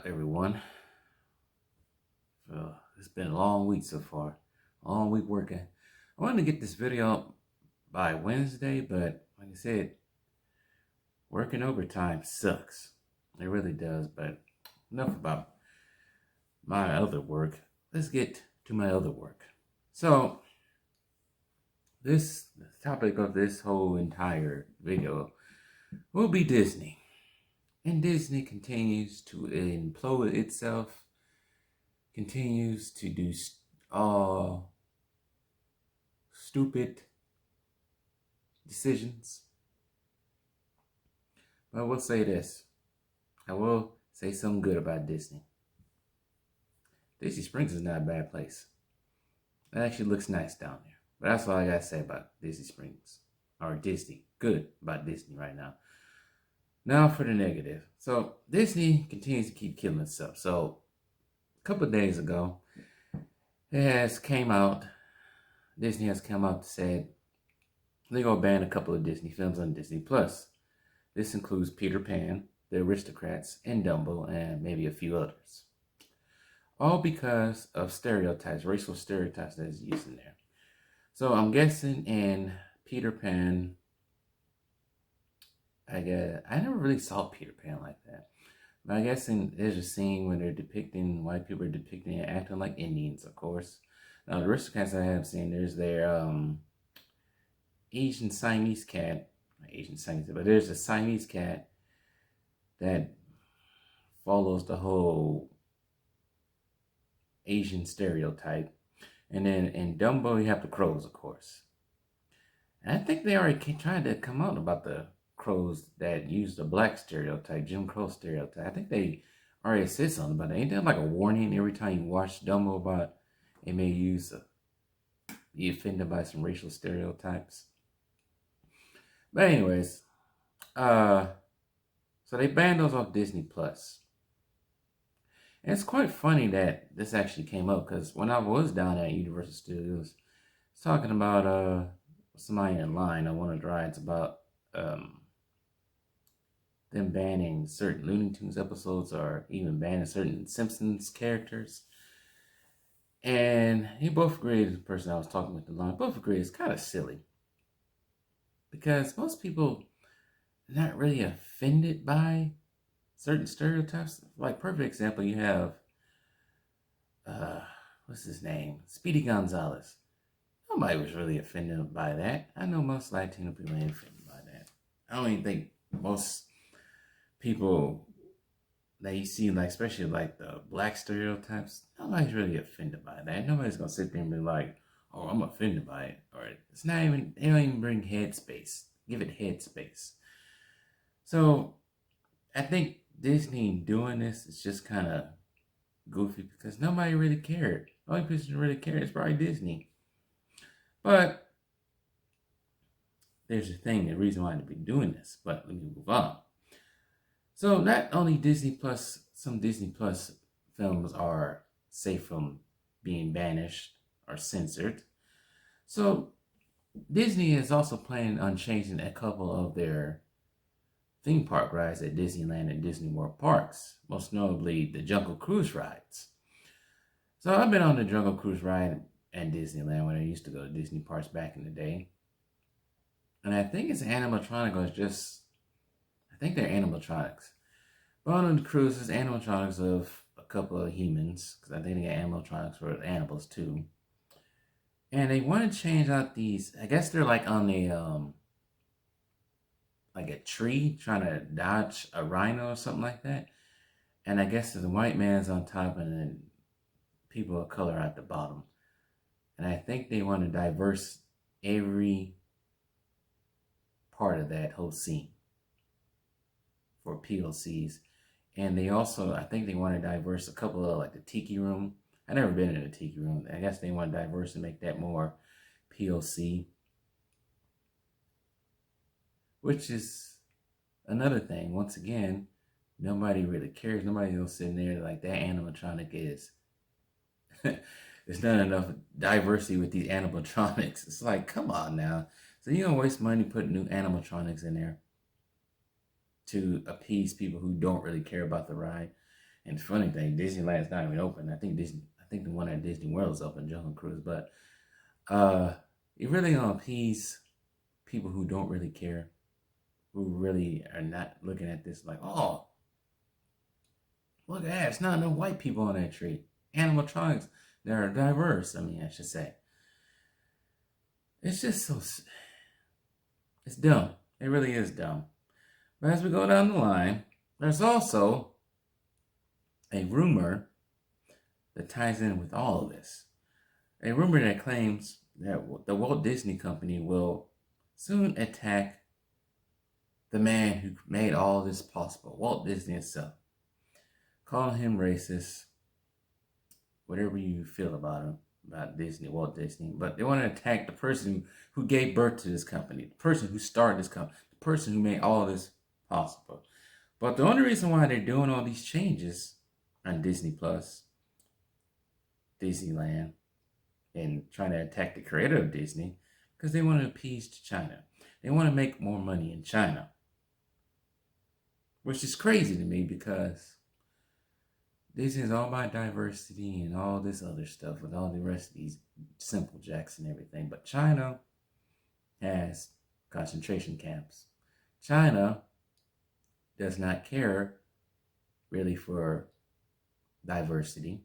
up, everyone? It's been a long week so far. Long week working. I wanted to get this video up by Wednesday, but like I said, working overtime sucks. It really does, but enough about my other work. Let's get to my other work. So, the topic of this whole entire video will be Disney. And Disney continues to implode itself, continues to do stupid decisions. But I will say this. I will say something good about Disney. Disney Springs is not a bad place. It actually looks nice down there. But that's all I gotta say about Disney Springs. Or Disney. Good about Disney right now. Now for the negative. So Disney continues to keep killing itself. So a couple of days ago, Disney has come out and said they're going to ban a couple of Disney films on Disney Plus. This includes Peter Pan, The Aristocrats, and Dumbo, and maybe a few others. All because of stereotypes, racial stereotypes that is used in there. So I'm guessing in Peter Pan, I never really saw Peter Pan like that. But I guess there's a scene where they're depicting, white people are depicting and acting like Indians, of course. Now, the Aristocrats I have seen, there's their Asian Siamese cat. Not Asian Siamese, but there's a Siamese cat that follows the whole Asian stereotype. And then in Dumbo, you have the crows, of course. And I think they already tried to come out about the crows that use the black stereotype, Jim Crow stereotype. I think they already said something about it. Ain't there like a warning every time you watch Dumbo about it may be offended by some racial stereotypes? But anyways, so they banned those off Disney Plus. And it's quite funny that this actually came up because when I was down at Universal Studios, I was talking about somebody in line on one of the rides about them banning certain Looney Tunes episodes or even banning certain Simpsons characters. And he both agreed, the person I was talking with the line, both agreed it's kind of silly. Because most people are not really offended by certain stereotypes. Like, perfect example, you have, what's his name? Speedy Gonzalez. Nobody was really offended by that. I know most Latino people ain't offended by that. I don't even think most people that you see, like, especially like the black stereotypes, nobody's really offended by that. Nobody's gonna sit there and be like, oh, I'm offended by it. Or it's not even, they don't even bring headspace. Give it headspace. So I think Disney doing this is just kind of goofy because nobody really cared. The only person who really cared is probably Disney. But there's a thing, the reason why they've been doing this. But let me move on. So not only Disney Plus, some Disney Plus films are safe from being banished or censored. So Disney is also planning on changing a couple of their theme park rides at Disneyland and Disney World parks, most notably the Jungle Cruise rides. So I've been on the Jungle Cruise ride at Disneyland when I used to go to Disney parks back in the day. And I think it's animatronic, or I think they're animatronics. But on the cruise is animatronics of a couple of humans, because I think they got animatronics for animals too. And they want to change out these, I guess they're like on like a tree trying to dodge a rhino or something like that. And I guess the white man's on top and then people of color at the bottom. And I think they want to diverse every part of that whole scene for POCs. And they also, I think they want to diverse a couple of, like, the Tiki Room. I've never been in a Tiki Room. I guess they want to diverse and make that more POC. Which is another thing. Once again, nobody really cares. Nobody's gonna sit in there like that animatronic is. There's not enough diversity with these animatronics. It's like, come on now. So you don't waste money putting new animatronics in there to appease people who don't really care about the ride. And the funny thing, Disneyland's not even open. I think the one at Disney World is open, Jungle Cruise. But it really appease people who don't really care, who really are not looking at this like, oh, look at that. It's not no white people on that tree. Animatronics, they're diverse. I mean, I should say. It's just so, it's dumb. It really is dumb. But as we go down the line, there's also a rumor that ties in with all of this. A rumor that claims that the Walt Disney Company will soon attack the man who made all this possible, Walt Disney himself. Calling him racist, whatever you feel about Disney, Walt Disney. But they want to attack the person who gave birth to this company, the person who started this company, the person who made all this possible. But the only reason why they're doing all these changes on Disney Plus, Disneyland, and trying to attack the creator of Disney, because they want to appease to China. They want to make more money in China. Which is crazy to me because Disney is all about diversity and all this other stuff with all the rest of these simple jacks and everything. But China has concentration camps. China does not care really for diversity.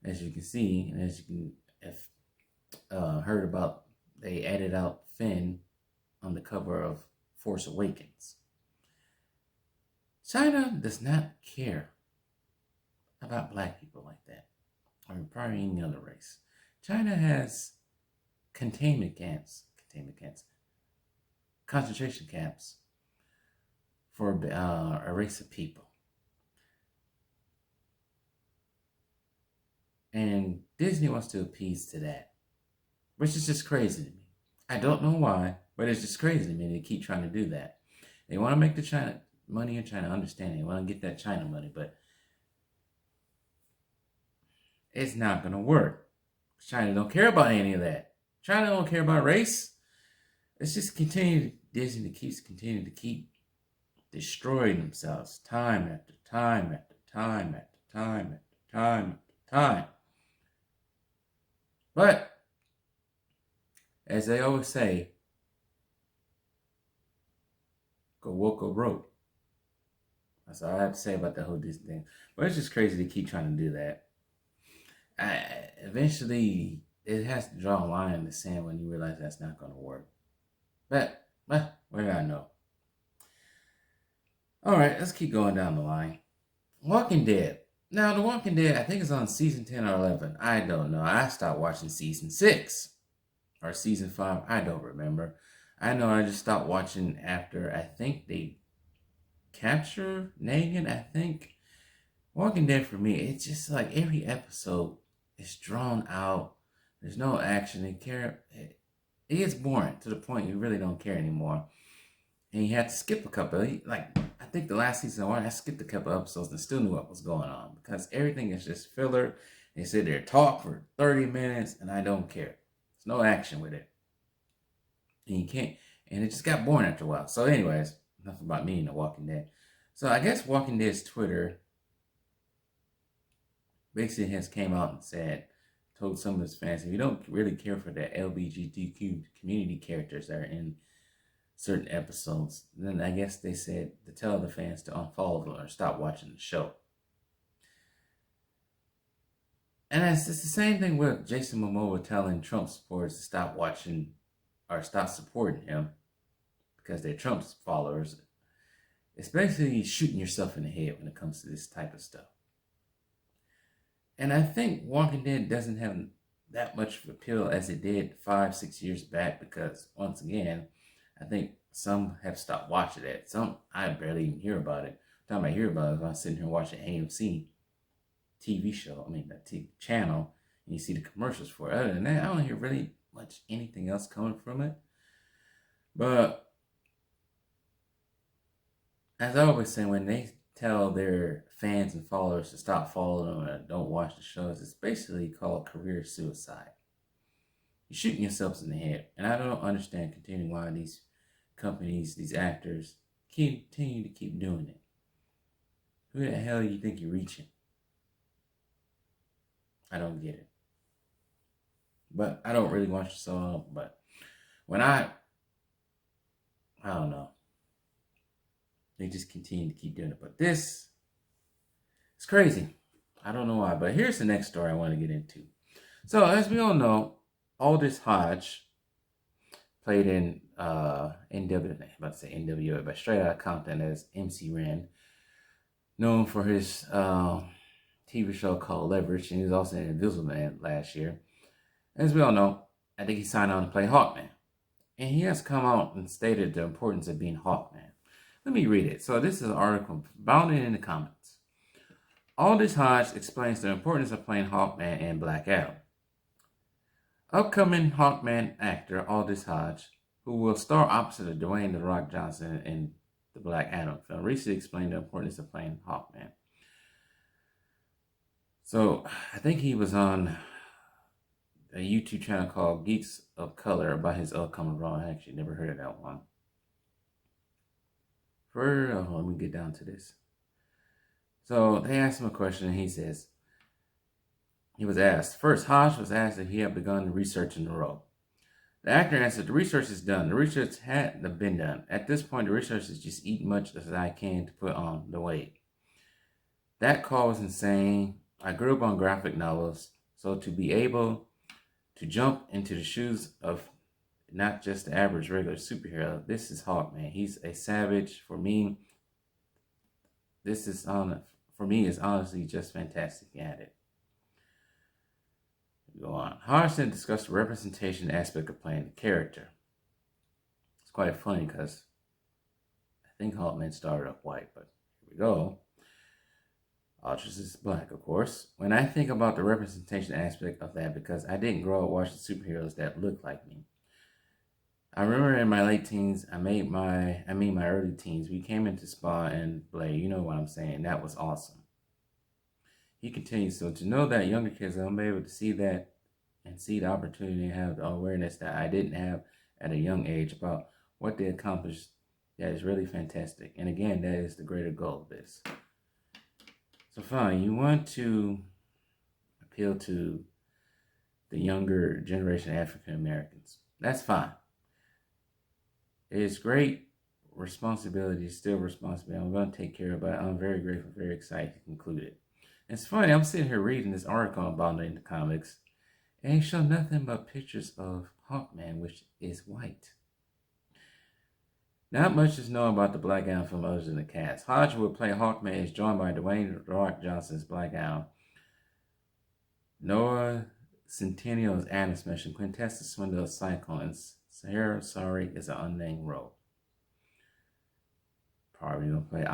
As you can see, and as you can have heard about, they added out Finn on the cover of Force Awakens. China does not care about black people like that, or probably any other race. China has concentration camps for a race of people. And Disney wants to appease to that, which is just crazy to me. I don't know why, but it's just crazy to me. They keep trying to do that. They want to make the China money in China. I understand they want to get that China money, but it's not going to work. China don't care about any of that. China don't care about race. Let's just Disney keeps continuing to keep destroying themselves time after time after time after time after time after time. But as they always say, go woke or broke. That's all I have to say about the whole Disney thing. But it's just crazy to keep trying to do that. Eventually, it has to draw a line in the sand when you realize that's not going to work. But, what do I know? Alright, let's keep going down the line. Walking Dead. Now, The Walking Dead, I think it's on season 10 or 11. I don't know. I stopped watching season 6. Or season 5. I don't remember. I know I just stopped watching after, I think they capture Negan, I think. Walking Dead for me, it's just like every episode is drawn out. There's no action. It gets boring to the point you really don't care anymore. And you have to skip a couple. I think the last season I skipped a couple episodes and still knew what was going on because everything is just filler. They sit there talk for 30 minutes and I don't care. There's no action with it. And you can't, and it just got boring after a while. So anyways, enough about me and The Walking Dead. So I guess Walking Dead's Twitter basically has came out and told some of his fans, if you don't really care for the LGBTQ community characters that are in certain episodes, then I guess they said to tell the fans to unfollow them or stop watching the show. And it's the same thing with Jason Momoa telling Trump supporters to stop watching or stop supporting him because they're Trump's followers. It's basically shooting yourself in the head when it comes to this type of stuff. And I think Walking Dead doesn't have that much of appeal as it did 5-6 years back because, once again, I think some have stopped watching it. Some, I barely even hear about it. The time I hear about it is when I'm sitting here watching AMC TV show, the channel, and you see the commercials for it. Other than that, I don't hear really much anything else coming from it. But as I always say, when they tell their fans and followers to stop following them and don't watch the shows, it's basically called career suicide. You're shooting yourselves in the head. And I don't understand continuing why these companies, these actors, continue to keep doing it. Who the hell you think you're reaching? I don't get it. But I don't really watch the song. But when I don't know. They just continue to keep doing it. But this is crazy. I don't know why. But here's the next story I want to get into. So as we all know, Aldous Hodge played in NWA, I'm about to say NWA, but Straight Outta Compton as MC Ren, known for his TV show called Leverage, and he was also in Invisible Man last year. As we all know, I think he signed on to play Hawkman. And he has come out and stated the importance of being Hawkman. Let me read it. So this is an article bounded in the comments. Aldous Hodge explains the importance of playing Hawkman in Black Adam. Upcoming Hawkman actor Aldous Hodge, who will star opposite of Dwayne "The Rock" Johnson in the Black Adam film, recently explained the importance of playing Hawkman. So I think he was on a YouTube channel called Geeks of Color about his upcoming role. I actually never heard of that one. Let me get down to this. So they asked him a question, and he says, he was asked, first, Hodge was asked if he had begun researching the role. The actor answered, the research is done. The research had been done. At this point, the research is just eat much as I can to put on the weight. That call was insane. I grew up on graphic novels, so to be able to jump into the shoes of not just the average regular superhero, this is Hawkman. He's a savage. For me, is honestly just fantastic at it. Go on. Hodge then discussed the representation aspect of playing the character. It's quite funny because I think Hawkman started off white, but here we go. Aldous is black, of course. When I think about the representation aspect of that, because I didn't grow up watching superheroes that looked like me. I remember in my late teens, my early teens, we came into Spawn and Blade. You know what I'm saying? That was awesome. He continues, so to know that younger kids are be able to see that and see the opportunity and have the awareness that I didn't have at a young age about what they accomplished, that is really fantastic. And again, that is the greater goal of this. So fine, you want to appeal to the younger generation of African Americans. That's fine. It's great. Responsibility is still responsibility. I'm going to take care of it. I'm very grateful, very excited to conclude it. It's funny, I'm sitting here reading this article about it in the comics, and they show nothing but pictures of Hawkman, which is white. Not much is known about the Black Adam film other than the cast. Hodge will play Hawkman is joined by Dwayne "The Rock" Johnson's Black Adam, Noah Centineo as Adam Smash, and Quintessa Swindle as Cyclone, and Sarah Sorry is an unnamed role. Probably going to play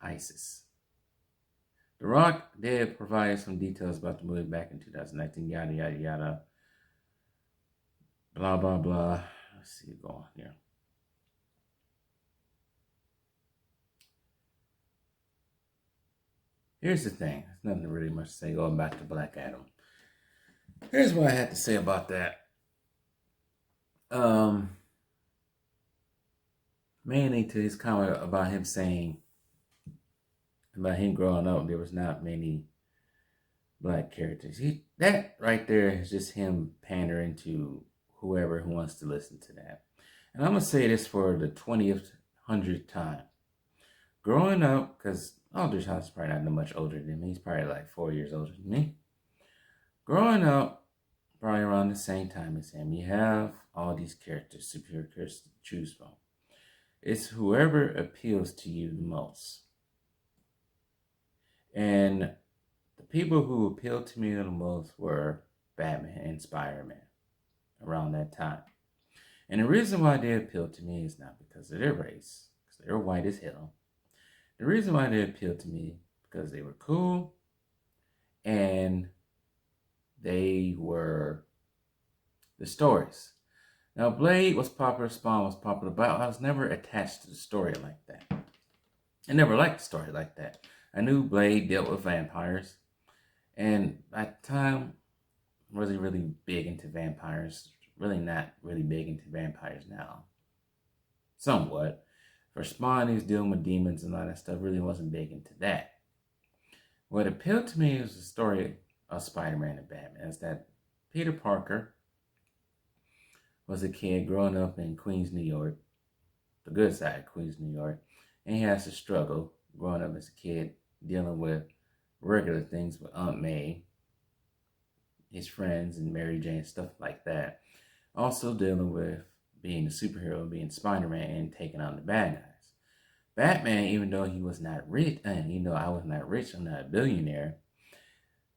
Isis. The Rock did provide some details about the movie back in 2019, yada, yada, yada. Blah, blah, blah. Let's see it go on here. Here's the thing. There's nothing really much to say going back to Black Adam. Here's what I had to say about that. Mainly to his comment about him saying, about him growing up, there was not many black characters. That right there is just him pandering to whoever who wants to listen to that. And I'm going to say this for the 100th time. Growing up, because Aldous Hodge is probably not much older than me. He's probably like 4 years older than me. Growing up, probably around the same time as him, you have all these characters, superior characters to choose from. It's whoever appeals to you the most. And the people who appealed to me the most were Batman and Spider-Man around that time. And the reason why they appealed to me is not because of their race, because they were white as hell. The reason why they appealed to me because they were cool and they were the stories. Now, Blade was popular, Spawn was popular, but I was never attached to the story like that. I never liked the story like that. I knew Blade dealt with vampires, and at the time, I wasn't really big into vampires. Really not really big into vampires now. Somewhat. For Spawn, he was dealing with demons and all that stuff. Really wasn't big into that. What appealed to me was the story of Spider-Man and Batman. Is that Peter Parker was a kid growing up in Queens, New York, the good side of Queens, New York, and he has to struggle growing up as a kid, dealing with regular things with Aunt May, his friends, and Mary Jane, stuff like that. Also dealing with being a superhero, being Spider-Man, and taking on the bad guys. Batman, even though he was not rich, and I was not rich, I'm not a billionaire,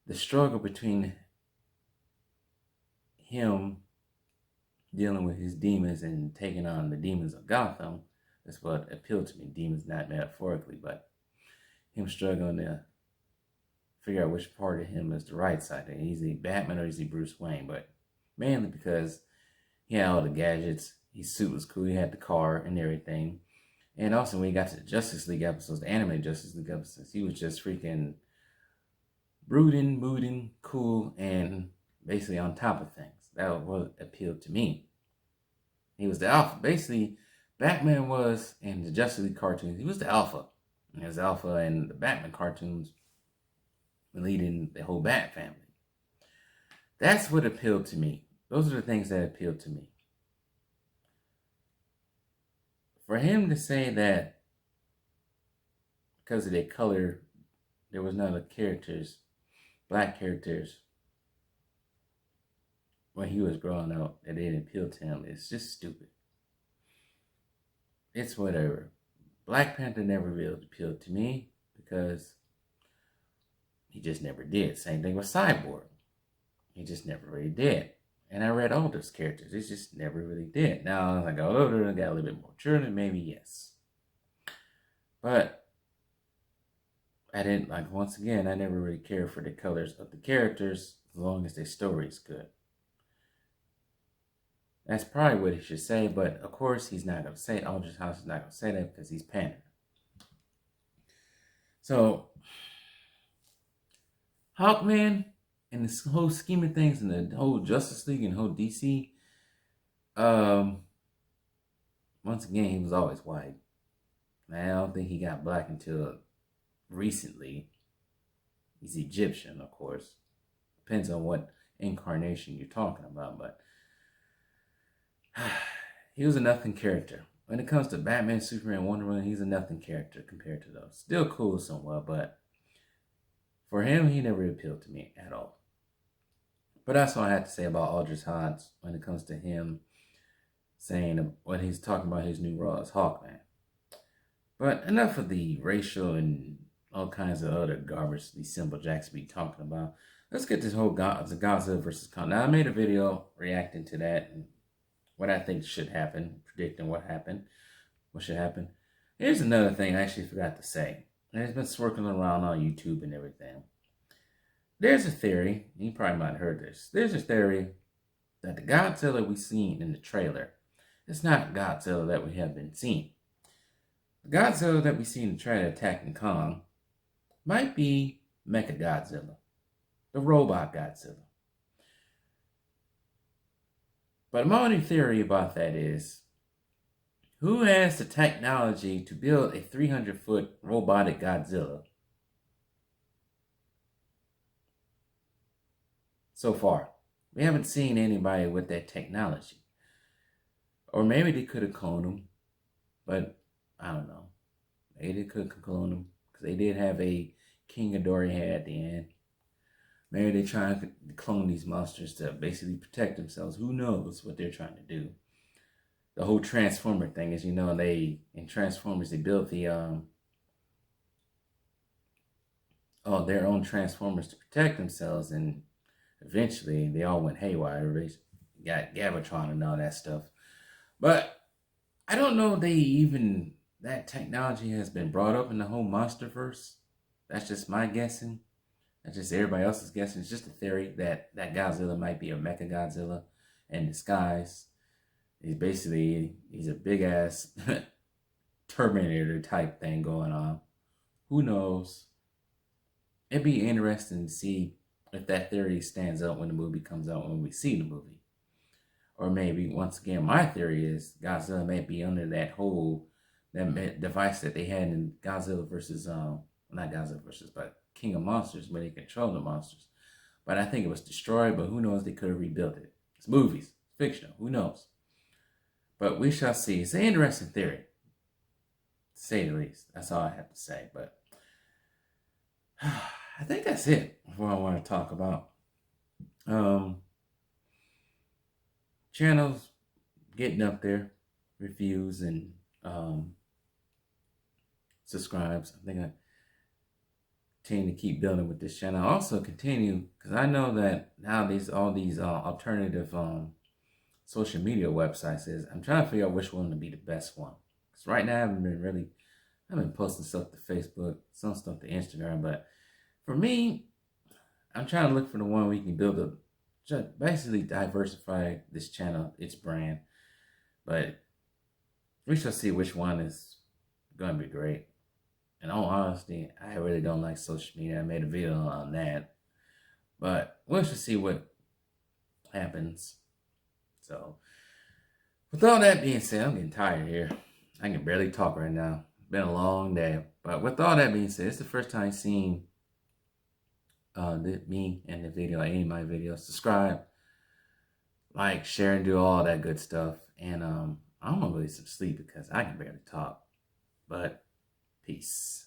the struggle between him dealing with his demons and taking on the demons of Gotham is what appealed to me. Demons, not metaphorically, but him struggling to figure out which part of him is the right side. Is he Batman or is he Bruce Wayne? But mainly because he had all the gadgets. His suit was cool. He had the car and everything. And also when he got to the Justice League episodes, the animated Justice League episodes, he was just freaking brooding, mooding, cool, and basically on top of things. That was what appealed to me. He was the alpha. Basically, Batman was, in the Justice League cartoons, he was the alpha. He was alpha in the Batman cartoons, leading the whole Bat family. That's what appealed to me. Those are the things that appealed to me. For him to say that because of their color, there was none of the characters, black characters, when he was growing up, that didn't appeal to him, it's just stupid. It's whatever. Black Panther never really appealed to me because he just never did. Same thing with Cyborg. He just never really did. And I read all those characters. It just never really did. Now, as I got older and got a little bit more children, maybe yes. But I didn't, once again, I never really cared for the colors of the characters as long as their story is good. That's probably what he should say, but of course he's not going to say it. Aldrich House is not going to say that because he's pandering. So, Hawkman and this whole scheme of things and the whole Justice League and whole DC, once again, he was always white. I don't think he got black until recently. He's Egyptian, of course. Depends on what incarnation you're talking about, but he was a nothing character. When it comes to Batman, Superman, Wonder Woman, he's a nothing character compared to those. Still cool somewhat, but for him, he never appealed to me at all. But that's all I had to say about Aldrich Hodge when it comes to him saying what he's talking about his new role as Hawkman. But enough of the racial and all kinds of other garbage these simple jacks be talking about. Let's get this whole Godzilla versus Kong. Now, I made a video reacting to that and what I think should happen, predicting what should happen. Here's another thing I actually forgot to say. And it's been swirling around on YouTube and everything. There's a theory, you probably might have heard this. There's a theory that the Godzilla we seen in the trailer is not Godzilla that we have been seeing. The Godzilla that we see in the trailer attacking Kong might be Mechagodzilla, the robot Godzilla. But my only theory about that is, who has the technology to build a 300-foot robotic Godzilla so far? We haven't seen anybody with that technology. Or maybe they could have cloned him, but I don't know. Maybe they could have cloned him, because they did have a King Ghidorah head at the end. Maybe they're trying to clone these monsters to basically protect themselves. Who knows what they're trying to do? The whole Transformer thing is, in Transformers, they built the, their own Transformers to protect themselves, and eventually they all went haywire. Everybody got Gavatron and all that stuff. But I don't know if that technology has been brought up in the whole Monsterverse. That's just my guessing. That's just everybody else's guessing. It's just a theory that Godzilla might be a Mechagodzilla in disguise. He's a big ass Terminator type thing going on. Who knows? It'd be interesting to see if that theory stands up when the movie comes out, when we see the movie. Or maybe, once again, my theory is Godzilla may be under that device that they had in Godzilla versus, not Godzilla versus, but king of monsters, but he controlled the monsters. But I think it was destroyed, but who knows, they could have rebuilt it. It's movies, it's fictional, who knows? But we shall see. It's an interesting theory, to say the least. That's all I have to say. But I think that's it for what I want to talk about. Channels getting up there, reviews and subscribes. I think I continue to keep building with this channel. I also continue because I know that now all these alternative social media websites is. I'm trying to figure out which one to be the best one. Because right now I've been posting stuff to Facebook, some stuff to Instagram, but for me, I'm trying to look for the one where you can build basically diversify this channel, its brand. But we shall see which one is going to be great. In all honesty, I really don't like social media. I made a video on that. But we shall see what happens. So, with all that being said, I'm getting tired here. I can barely talk right now. It's been a long day. But with all that being said, it's the first time seeing me and the video, any of my videos. Subscribe, like, share, and do all that good stuff. And I'm gonna go get some sleep because I can barely talk. But peace.